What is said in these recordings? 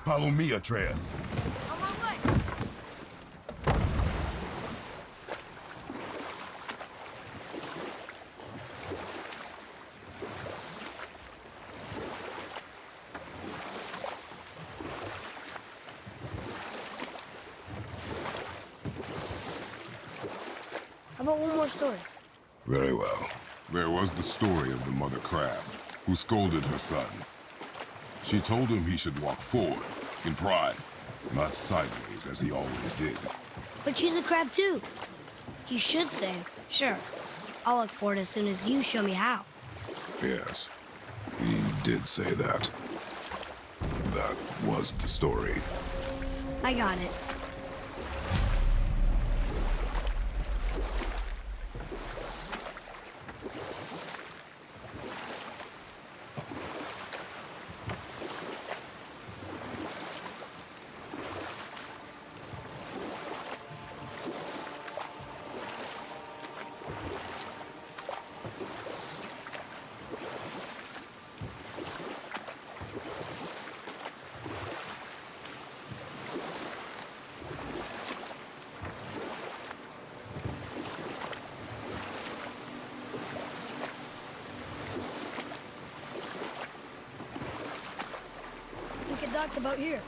Follow me, Atreus. On my way. How about one more story? Very well. There was the story of the mother crab, who scolded her son. She told him he should walk forward, in pride, not sideways as he always did. But she's a crab too. You should say, sure, I'll look forward as soon as you show me how. Yes, he did say that. That was the story. I got it. We could dock the boat here.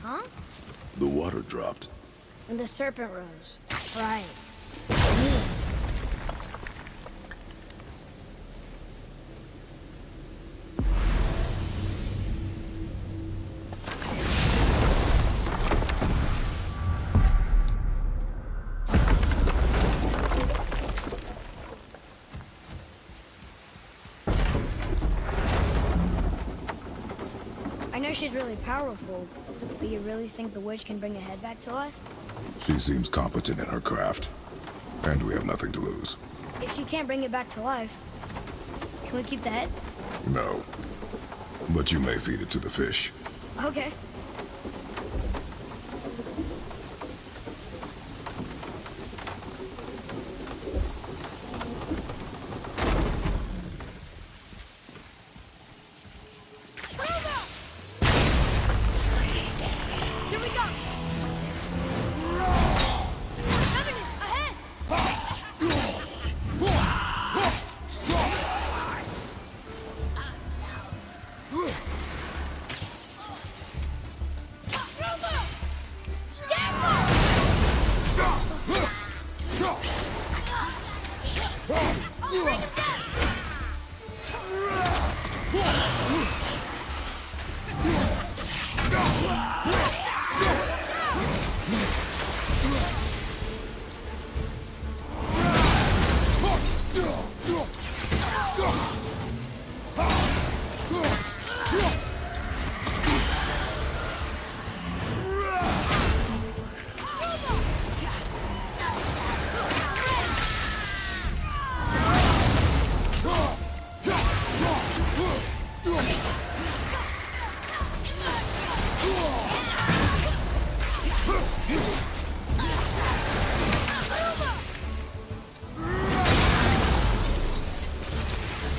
Huh? The water dropped. And the serpent rose. Right. I know she's really powerful, but you really think the witch can bring a head back to life? She seems competent in her craft, and we have nothing to lose. If she can't bring it back to life, can we keep the head? No. But you may feed it to the fish. Okay. Here we go! Revenant, ahead!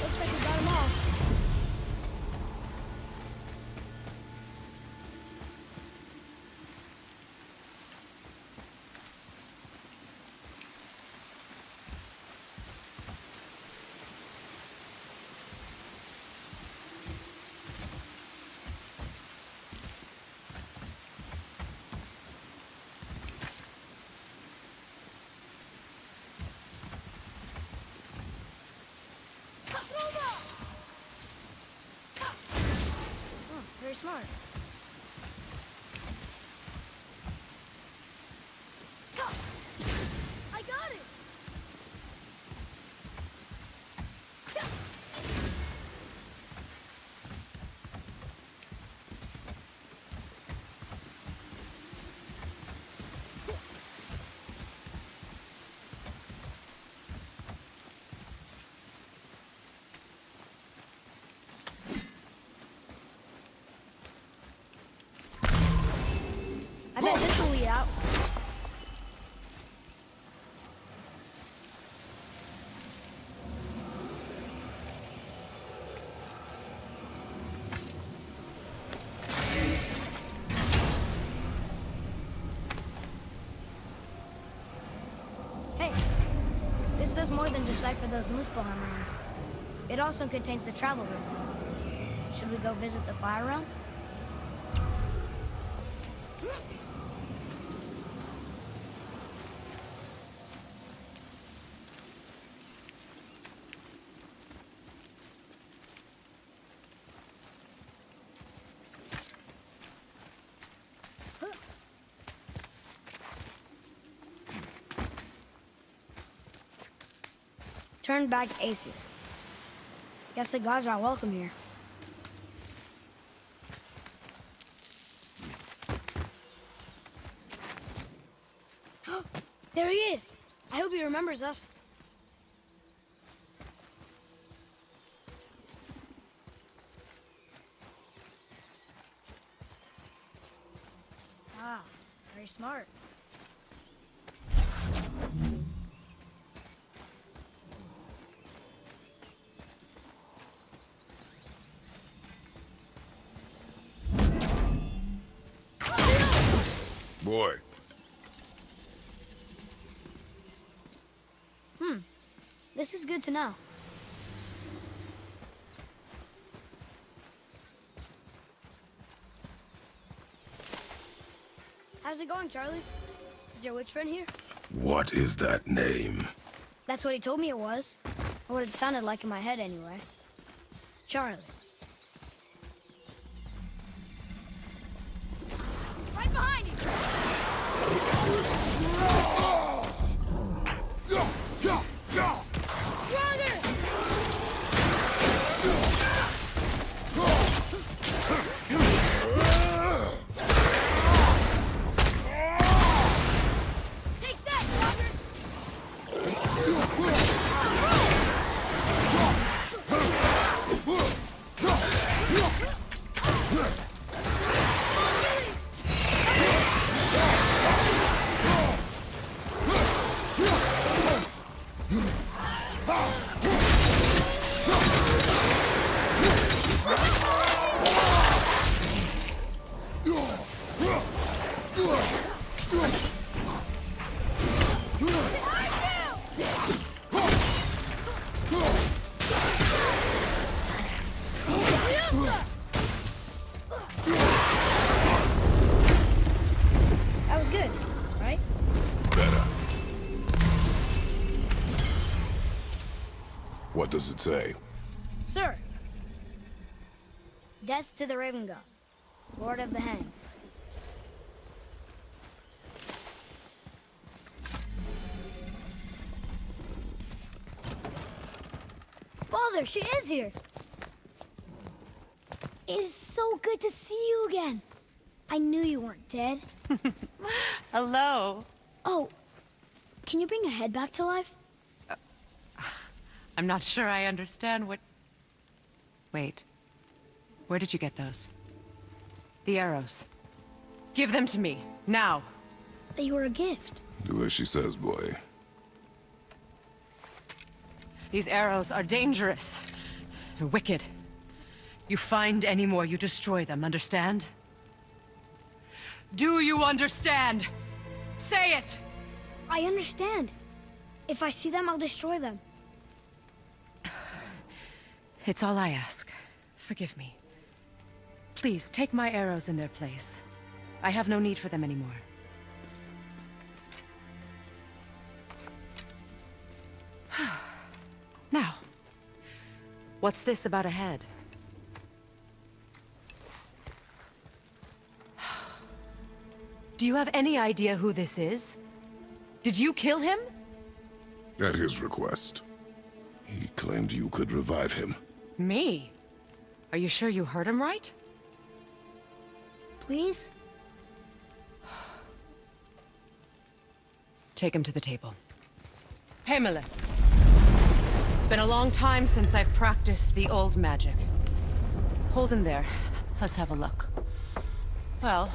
Looks like we got 'em all. Oh, very smart. I got it! does more than decipher those Muspelheim runes. It also contains the travel room. Should we go visit the fire realm? Turned back Aesir. Guess the gods aren't welcome here. There he is! I hope he remembers us. Ah, very smart. Boy. This is good to know. How's it going, Charlie? Is your witch friend here? What is that name? That's what he told me it was. Or what it sounded like in my head, anyway. Charlie. Right behind you! That was good, right? Better. What does it say? Sir. Death to the Raven God, Lord of the Hang. Father, she is here. It's so good to see you again. I knew you weren't dead. Hello. Oh, can you bring a head back to life? I'm not sure I understand what... Wait. Where did you get those? The arrows. Give them to me, now. They were a gift. Do as she says, boy. These arrows are dangerous. And wicked. You find any more, you destroy them, understand? Do you understand? Say it! I understand. If I see them, I'll destroy them. It's all I ask. Forgive me. Please, take my arrows in their place. I have no need for them anymore. Now, what's this about a head? Do you have any idea who this is? Did you kill him? At his request. He claimed you could revive him. Me? Are you sure you heard him right? Please? Take him to the table. Pamela. It's been a long time since I've practiced the old magic. Hold him there. Let's have a look. Well,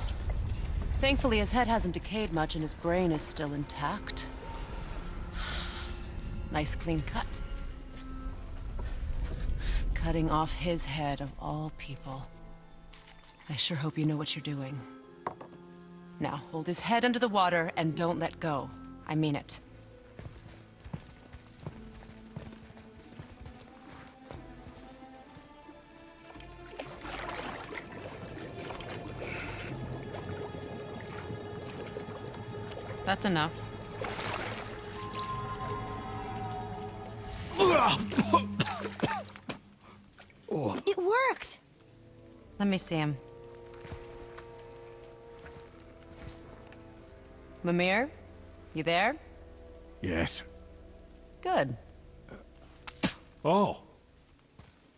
thankfully his head hasn't decayed much and his brain is still intact. Nice clean cut. Cutting off his head of all people. I sure hope you know what you're doing. Now, hold his head under the water and don't let go. I mean it. That's enough. It worked! Let me see him. Mimir? You there? Yes. Good. Oh.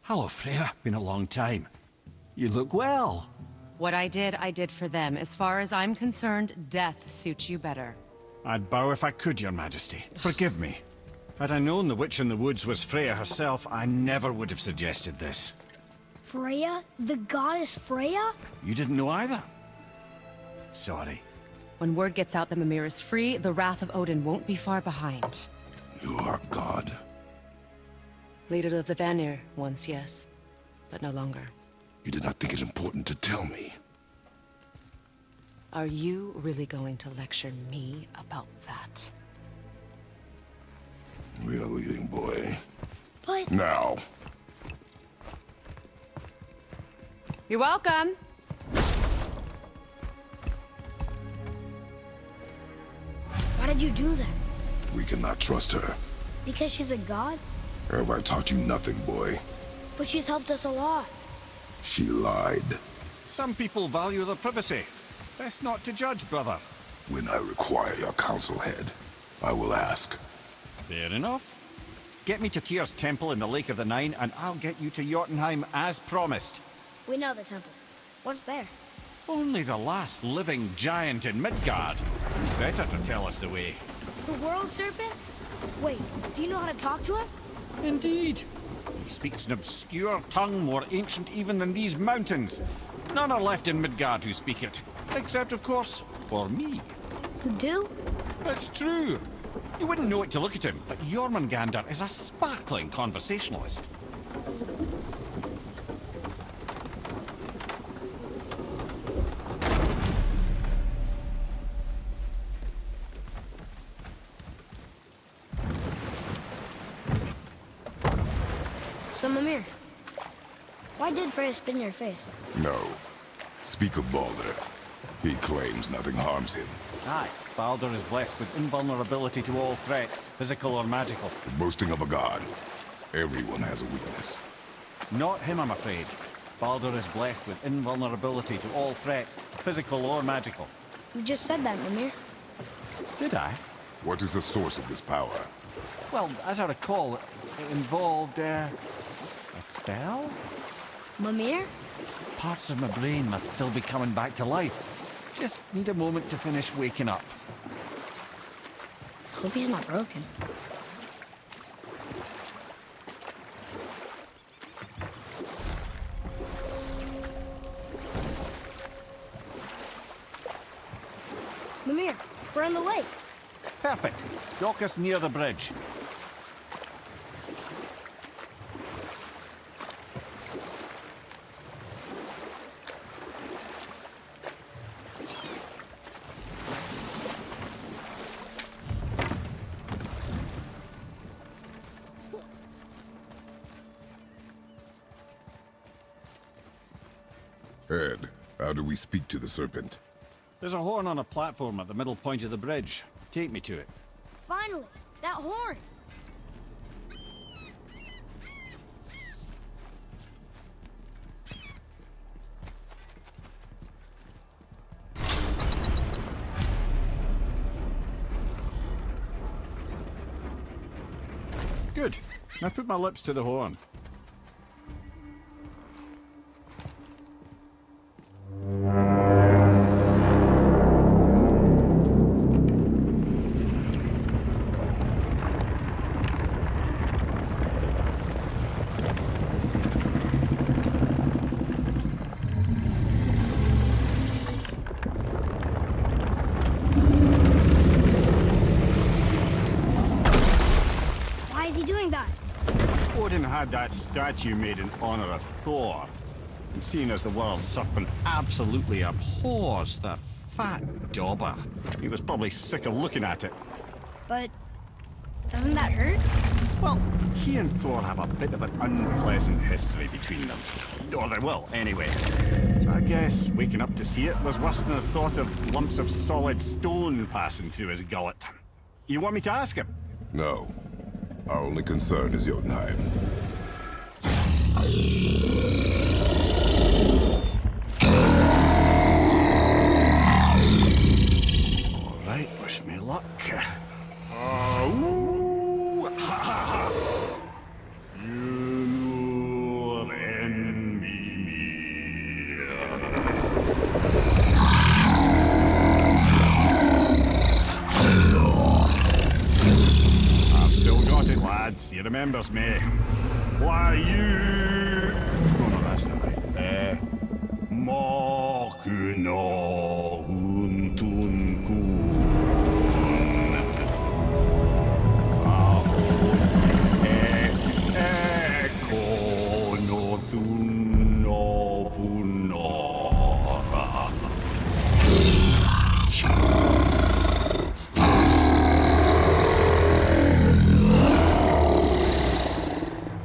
Hello, Freya. Been a long time. You look well. What I did for them. As far as I'm concerned, death suits you better. I'd bow if I could, Your Majesty. Forgive me. Had I known the witch in the woods was Freya herself, I never would have suggested this. Freya? The goddess Freya? You didn't know either? Sorry. When word gets out that Mimir is free, the wrath of Odin won't be far behind. You are God. Leader of the Vanir, once yes, but no longer. You did not think it important to tell me. Are you really going to lecture me about that? We are leaving, boy. But... Now. You're welcome. Why did you do that? We cannot trust her. Because she's a god? Have I taught you nothing, boy? But she's helped us a lot. She lied. Some people value their privacy. Best not to judge, brother. When I require your council head, I will ask. Fair enough. Get me to Tyr's temple in the Lake of the Nine, and I'll get you to Jotunheim as promised. We know the temple. What's there? Only the last living giant in Midgard. Better to tell us the way. The World Serpent? Wait, do you know how to talk to him? Indeed. He speaks an obscure tongue more ancient even than these mountains. None are left in Midgard who speak it. Except, of course, for me. You do? It's true. You wouldn't know it to look at him, but Jormungandr is a sparkling conversationalist. So, Mimir, why did Freya spin your face? No. Speak of Baldur. He claims nothing harms him. Aye, Baldur is blessed with invulnerability to all threats, physical or magical. The boasting of a god. Everyone has a weakness. Not him, I'm afraid. Baldur is blessed with invulnerability to all threats, physical or magical. You just said that, Mimir. Did I? What is the source of this power? Well, as I recall, it involved, a spell? Mimir? Parts of my brain must still be coming back to life. Just need a moment to finish waking up. Hope he's not broken. Mimir, we're on the lake. Perfect. Dock us near the bridge. Ed, how do we speak to the serpent? There's a horn on a platform at the middle point of the bridge. Take me to it. Finally, that horn. Good. Now put my lips to the horn. Why is he doing that? Odin had that statue made in honor of Thor. And seeing as the World Serpent absolutely abhors the fat dauber, he was probably sick of looking at it. But doesn't that hurt? Well, he and Thor have a bit of an unpleasant history between them. Or they will, anyway. I guess waking up to see it was worse than the thought of lumps of solid stone passing through his gullet. You want me to ask him? No. Our only concern is Jotunheim. All right, wish me luck. Ooh, ha, ha, ha. You're in Mimir. I've still got it, lads. He remembers me. Why, you... No, that's not right. Mokuno huntun kun. Eko no tun no punora.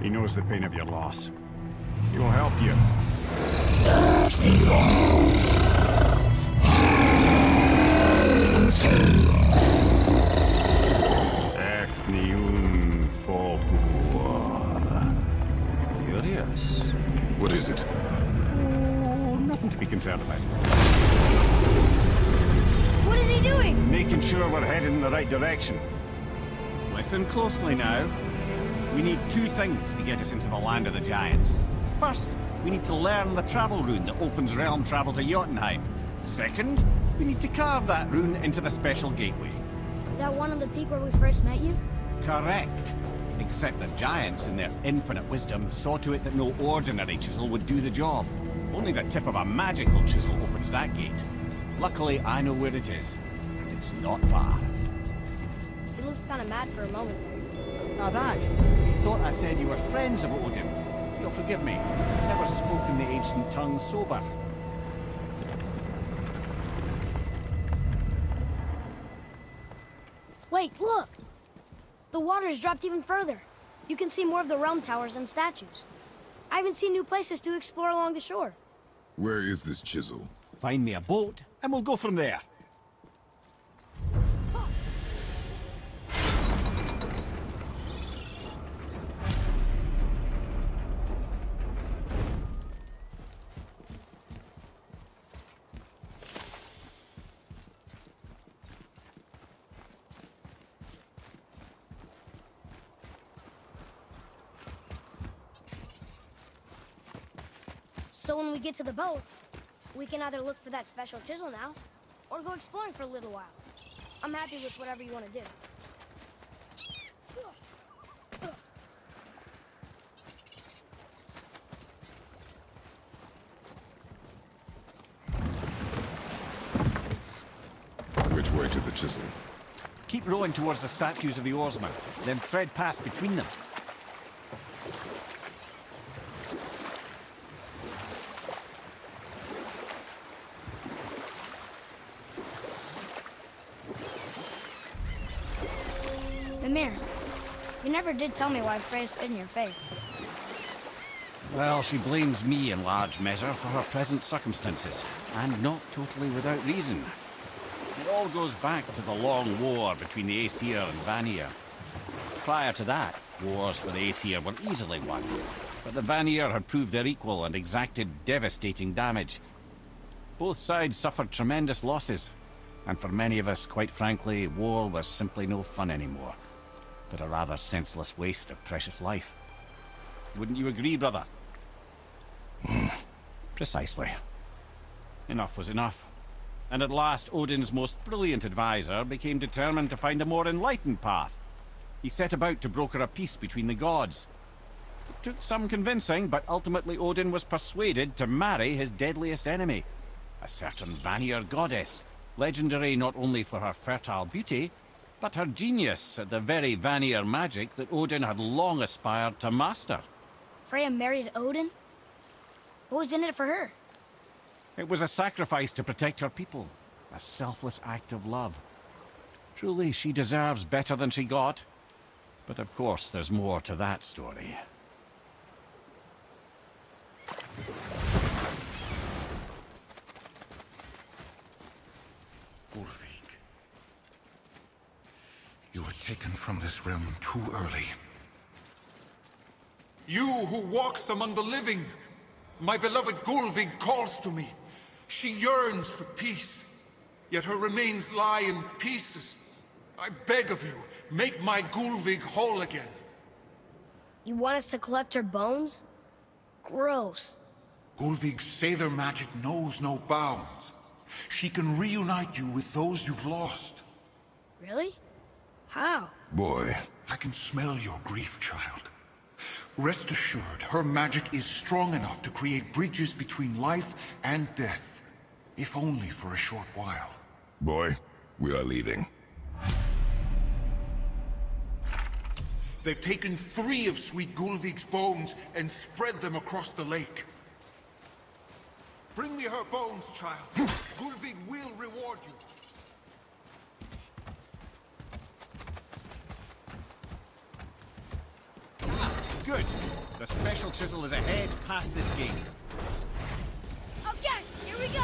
He knows the pain of your loss. He will help you. Ethnium Folklore. Curious. What is it? Oh, nothing to be concerned about. What is he doing? Making sure we're heading in the right direction. Listen closely now. We need two things to get us into the land of the giants. First, we need to learn the travel rune that opens realm travel to Jotunheim. Second, we need to carve that rune into the special gateway. That one on the peak where we first met you? Correct. Except the giants, in their infinite wisdom, saw to it that no ordinary chisel would do the job. Only the tip of a magical chisel opens that gate. Luckily, I know where it is, and it's not far. He looked kind of mad for a moment. Now that, you thought I said you were friends of Odin. You'll forgive me. I've never spoken the ancient tongue sober. Wait, look! The water's dropped even further. You can see more of the realm towers and statues. I even see new places to explore along the shore. Where is this chisel? Find me a boat, and we'll go from there. So when we get to the boat, we can either look for that special chisel now, or go exploring for a little while. I'm happy with whatever you want to do. Which way to the chisel? Keep rowing towards the statues of the oarsmen, then thread past between them. Mimir, you never did tell me why Freya spit in your face. Well, she blames me in large measure for her present circumstances, and not totally without reason. It all goes back to the long war between the Aesir and Vanir. Prior to that, wars for the Aesir were easily won, but the Vanir had proved their equal and exacted devastating damage. Both sides suffered tremendous losses, and for many of us, quite frankly, war was simply no fun anymore, but a rather senseless waste of precious life. Wouldn't you agree, brother? Precisely. Enough was enough. And at last, Odin's most brilliant advisor became determined to find a more enlightened path. He set about to broker a peace between the gods. It took some convincing, but ultimately Odin was persuaded to marry his deadliest enemy, a certain Vanir goddess, legendary not only for her fertile beauty, but her genius at the very Vanir magic that Odin had long aspired to master. Freya married Odin? What was in it for her? It was a sacrifice to protect her people, a selfless act of love. Truly, she deserves better than she got. But of course, there's more to that story. Gulvig. You were taken from this realm too early. You who walks among the living, my beloved Gulvig calls to me. She yearns for peace, yet her remains lie in pieces. I beg of you, make my Gulvig whole again. You want us to collect her bones? Gross. Gulvig's Sather magic knows no bounds. She can reunite you with those you've lost. Really? How? Boy, I can smell your grief, child. Rest assured, her magic is strong enough to create bridges between life and death, if only for a short while. boy, we are leaving. They've taken 3 of Sweet Gulvig's bones and spread them across the lake. Bring me her bones, child. Gulvig will reward you. Good. The special chisel is ahead past this gate. Okay, here we go!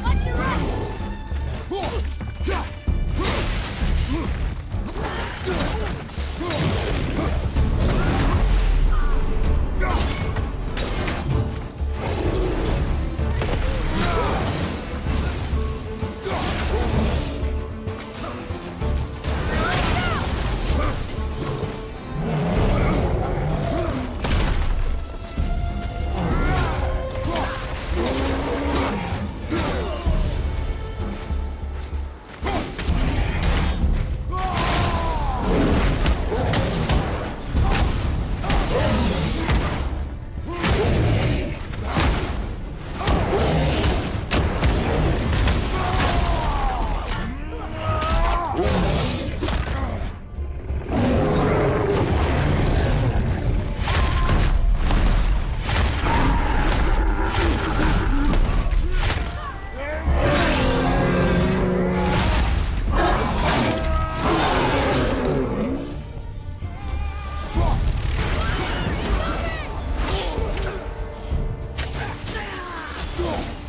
Watch your right!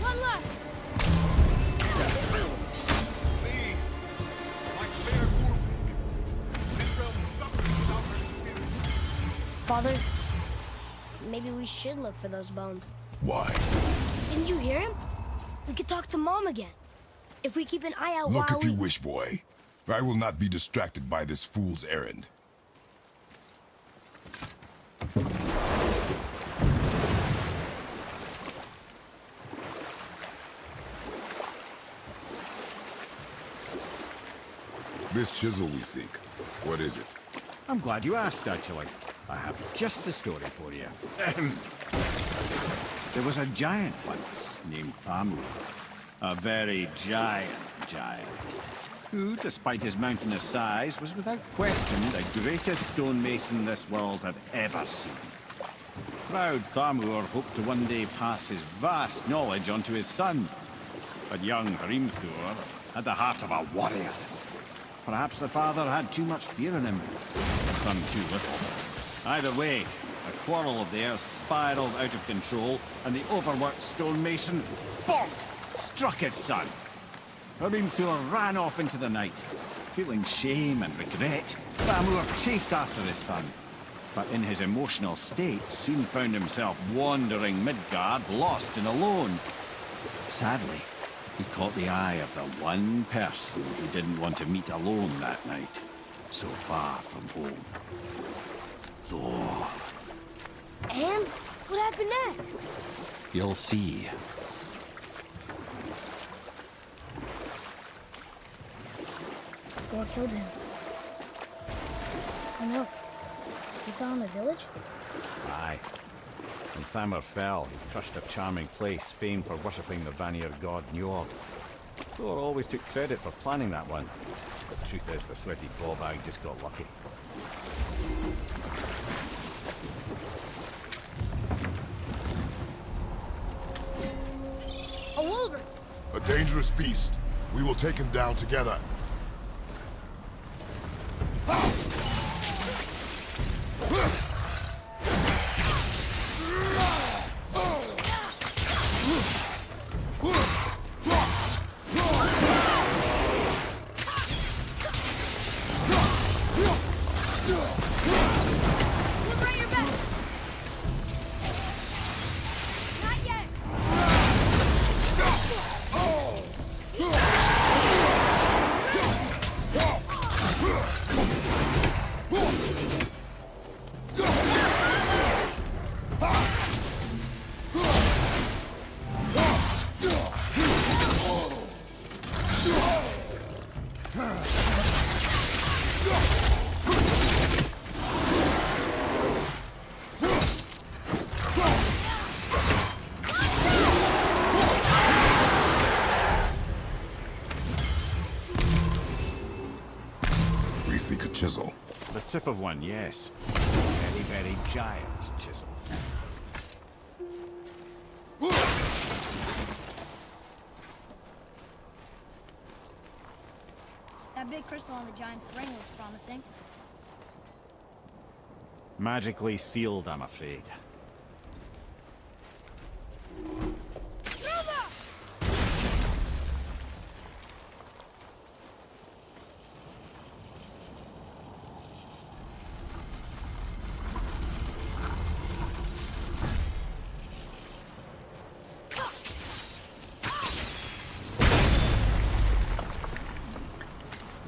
One left! Please, my fair Gulvig. This realm suffers without her spirit. Father, maybe we should look for those bones. Why? Didn't you hear him? We could talk to Mom again. If we keep an eye out Look while if we... you wish, boy. I will not be distracted by this fool's errand. This chisel we seek, what is it? I'm glad you asked, actually. I have just the story for you. There was a giant once named Thamur. A very giant, who, despite his mountainous size, was without question the greatest stonemason this world had ever seen. Proud Thamur hoped to one day pass his vast knowledge on to his son. But young Hrimthur had the heart of a warrior. Perhaps the father had too much fear in him, the son too little. Either way, a quarrel of theirs spiraled out of control, and the overworked stonemason, bonk, struck his son. Hrimthur ran off into the night. Feeling shame and regret, Thamur chased after his son. But in his emotional state, soon found himself wandering Midgard, lost and alone. Sadly, he caught the eye of the one person he didn't want to meet alone that night, so far from home. Thor. And what happened next? You'll see. Thor killed him. Oh no. He fell in the village? Aye. When Thamur fell, he crushed a charming place famed for worshipping the Vanir god Njord. Thor always took credit for planning that one. But the truth is, the sweaty ballbag just got lucky. dangerous beast. We will take him down together. Liberate your vessel! Not yet! We seek a chisel. The tip of one, yes. Very, very giant chisel. That big crystal on the giant's ring looks promising. Magically sealed, I'm afraid.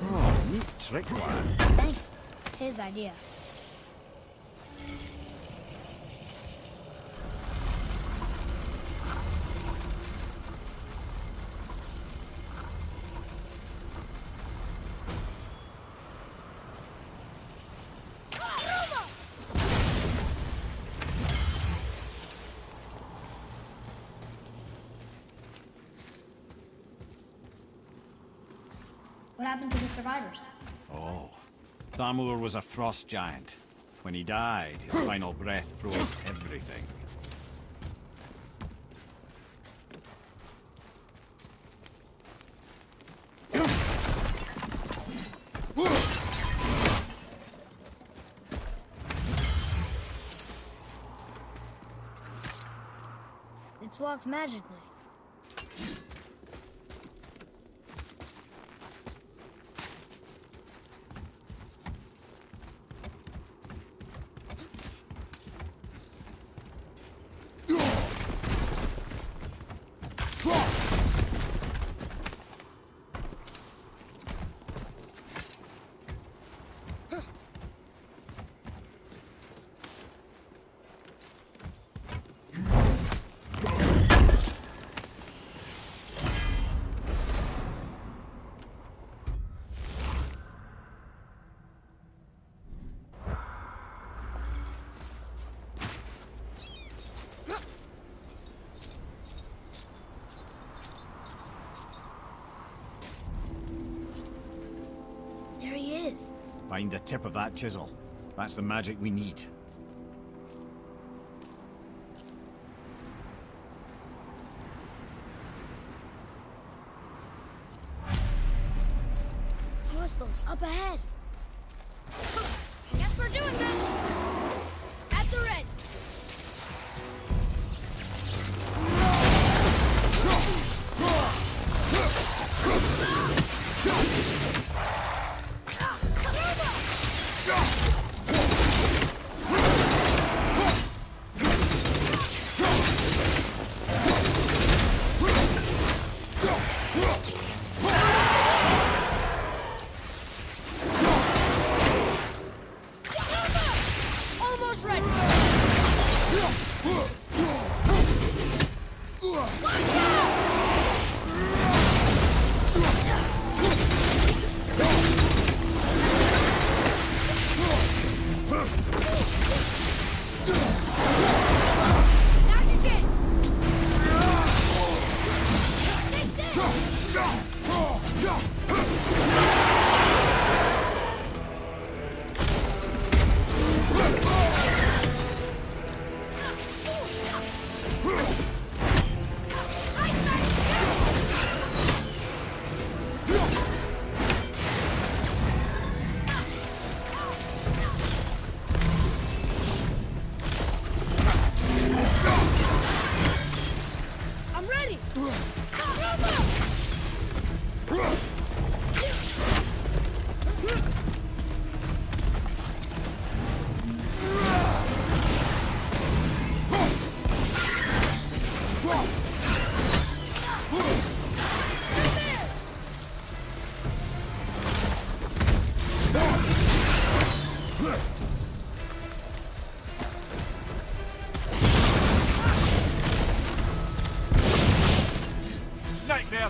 Oh, neat trick, lad. Thanks. His idea. What happened to the survivors? Oh. Thamur was a frost giant. When he died, his final breath froze everything. It's locked magically. There he is. Find the tip of that chisel. That's the magic we need. Crystals up ahead. Guess we're doing this. At the red. Almost ready.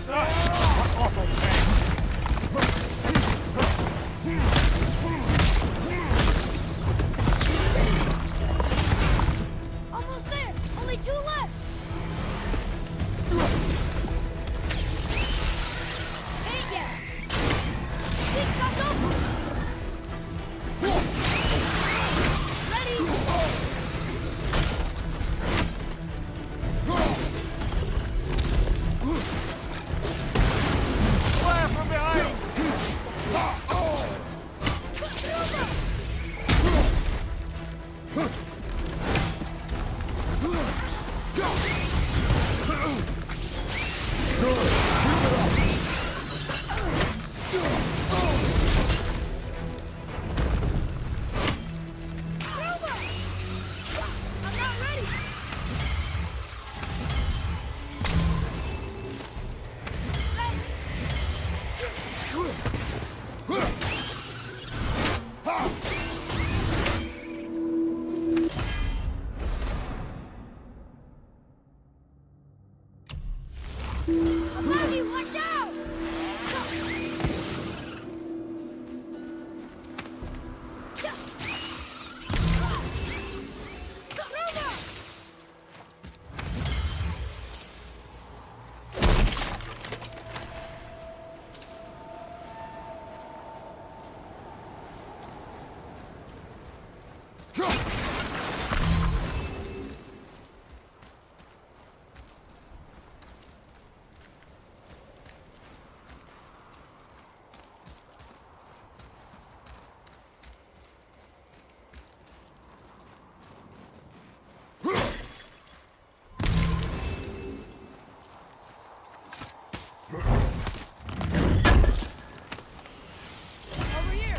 fires that? What awful pain! Almost there! Only 2 left! Ain't yet! Big stuff's over! Ready? Fire from behind! I'm not ready! I'm ready! Watch out! Over here!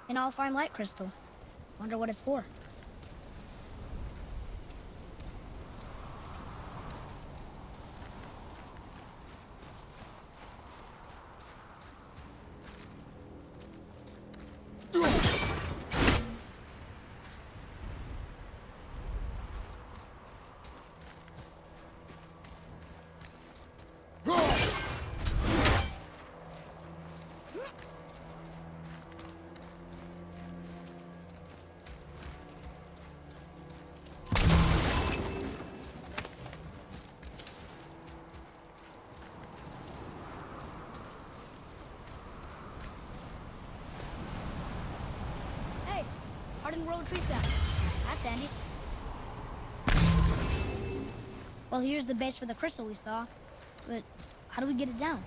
An all-fine light crystal. Wonder what it's for. Hey, hardened road tree sap. That's handy. Well, here's the base for the crystal we saw. But how do we get it down?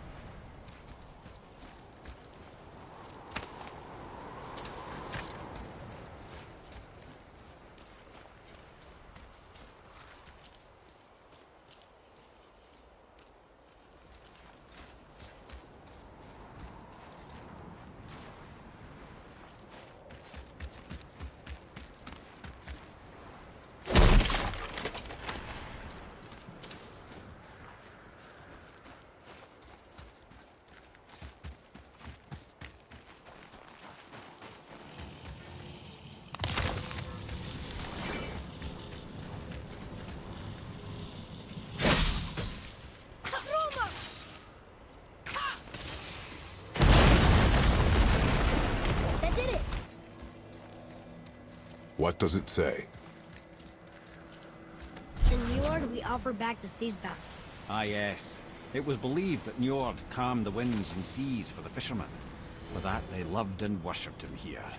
That did it! What does it say? In Njord, we offer back the sea's bounty. Ah, yes. It was believed that Njord calmed the winds and seas for the fishermen. For that, they loved and worshipped him here.